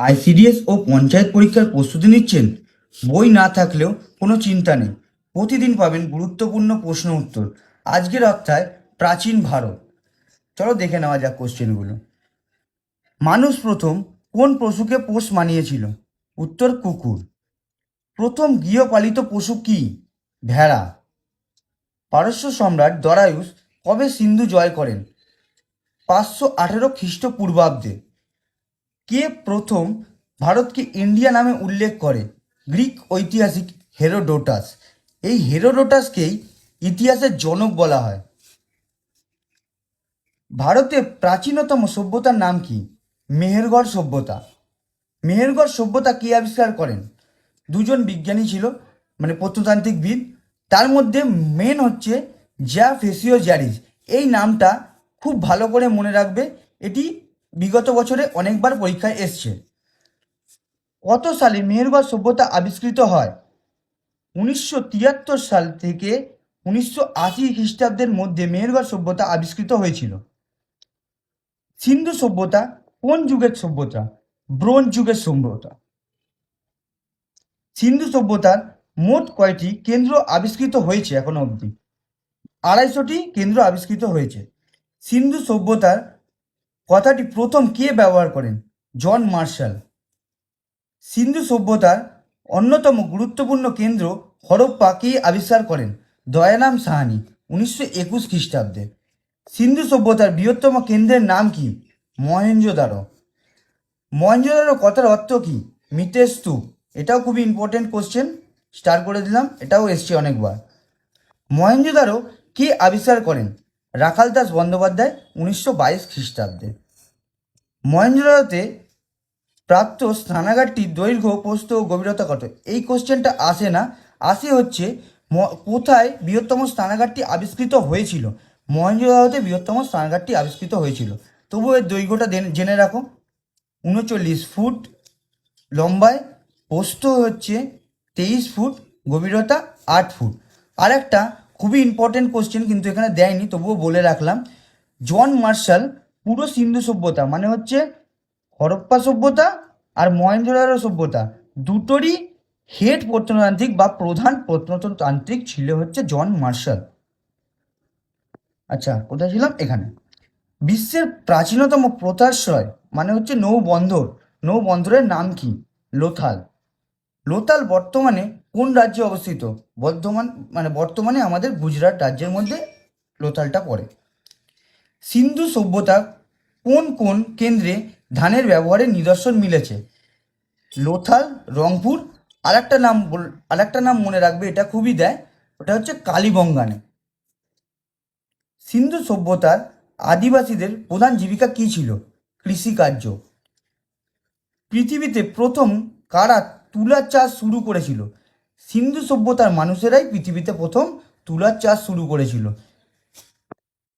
ICDS ও পঞ্চায়েত পরীক্ষার প্রস্তুতি নিচ্ছেন? বই না থাকলেও কোনো চিন্তা নেই, প্রতিদিন পাবেন গুরুত্বপূর্ণ প্রশ্ন উত্তর। আজকের অধ্যায় প্রাচীন ভারত। চলো দেখে নেওয়া যাক কোশ্চেনগুলো। মানুষ প্রথম কোন পশুকে পোষ মানিয়েছিল? উত্তর কুকুর। প্রথম গৃহপালিত পশু কি? ভেড়া। পারস্য সম্রাট দরায়ুস কবে সিন্ধু জয় করেন? 518 খ্রিস্টপূর্বাব্দে। কে প্রথম ভারতকে ইন্ডিয়া নামে উল্লেখ করে? গ্রিক ঐতিহাসিক হেরোডোটাস। এই হেরোডোটাসকেই ইতিহাসের জনক বলা হয়। ভারতের প্রাচীনতম সভ্যতার নাম কি? মেহেরগড় সভ্যতা। মেহেরগড় সভ্যতা কে আবিষ্কার করেন? দুজন বিজ্ঞানী ছিল, মানে প্রত্নতান্ত্রিকবিদ। তার মধ্যে মেন হচ্ছে জ্যাফেসিও জ্যারিস। এই নামটা খুব ভালো করে মনে রাখবে, এটি বিগত বছরে অনেকবার পরীক্ষায় এসছে। কত সালে মেহেরগড় সভ্যতা আবিষ্কৃত হয়? 1973 সাল থেকে 1980 খ্রিস্টাব্দের মধ্যে মেহেরগড় সভ্যতা আবিষ্কৃত হয়েছিল। সিন্ধু সভ্যতা কোন যুগের সভ্যতা? ব্রোঞ্জ যুগের সভ্যতা। সিন্ধু সভ্যতার মোট কয়টি কেন্দ্র আবিষ্কৃত হয়েছে এখনো অবধি? 250টি কেন্দ্র আবিষ্কৃত হয়েছে। সিন্ধু সভ্যতার কথাটি প্রথম কে ব্যবহার করেন? John Marshall. সিন্ধু সভ্যতার অন্যতম গুরুত্বপূর্ণ কেন্দ্র হরপ্পা কে আবিষ্কার করেন? দয়ারাম সাহানি 1921 খ্রিস্টাব্দে। সিন্ধু সভ্যতার বৃহত্তম কেন্দ্রের নাম কি? মহেঞ্জোদারো। মহেঞ্জোদারো কথার অর্থ কি? মৃতের স্তূপ। এটাও খুবই ইম্পর্টেন্ট কোশ্চেন, স্টার করে দিলাম, এটাও এসছে অনেকবার। মহেঞ্জোদারো কে আবিষ্কার করেন? রাখাল দাস বন্দ্যোপাধ্যায় 1922 খ্রিস্টাব্দে। মহেঞ্জোদারোতে প্রাপ্ত স্নানাগারটির দৈর্ঘ্য, প্রস্থ ও গভীরতা কত? এই কোশ্চেনটা আসে না, আসে হচ্ছে কোথায় বৃহত্তম স্নানাগারটি আবিষ্কৃত হয়েছিল। মহেঞ্জোদারোতে বৃহত্তম স্নানাগারটি আবিষ্কৃত হয়েছিল। তবু এর দৈর্ঘ্যটা জেনে রাখো, 39 ফুট লম্বায়, প্রস্থ হচ্ছে 23 ফুট, গভীরতা 8 ফুট। আর একটা খুবই ইম্পর্টেন্ট কোশ্চেন, কিন্তু এখানে দেয়নি, তবুও বলে রাখলাম। জন মার্শাল পুরো সিন্ধু সভ্যতা, মানে হচ্ছে হরপ্পা সভ্যতা আর মহেঞ্জোদারো সভ্যতা, দুটোরই হেড প্রত্নতান্ত্রিক বা প্রধান প্রত্নতান্ত্রিক ছিল হচ্ছে জন মার্শাল। আচ্ছা, কোথায় ছিলাম? এখানে। বিশ্বের প্রাচীনতম পোতাশ্রয় মানে হচ্ছে নৌবন্দরের নাম কি? লোথাল। লোথাল বর্তমানে কোন রাজ্যে অবস্থিত? বর্তমানে আমাদের গুজরাট রাজ্যের মধ্যে লোথালটা পড়ে। সিন্ধু সভ্যতা কোন কোন কেন্দ্রে ধানের ব্যবহারের নিদর্শন মিলেছে? লোথাল, রংপুর। আর একটা নাম মনে রাখবে, এটা খুবই দেয়, ওটা হচ্ছে কালীবঙ্গানে। সিন্ধু সভ্যতার আদিবাসীদের প্রধান জীবিকা কী ছিল? কৃষিকার্য। পৃথিবীতে প্রথম কারা তুলার চাষ শুরু করেছিল? সিন্ধু সভ্যতার মানুষেরাই পৃথিবীতে প্রথম তুলার চাষ শুরু করেছিল।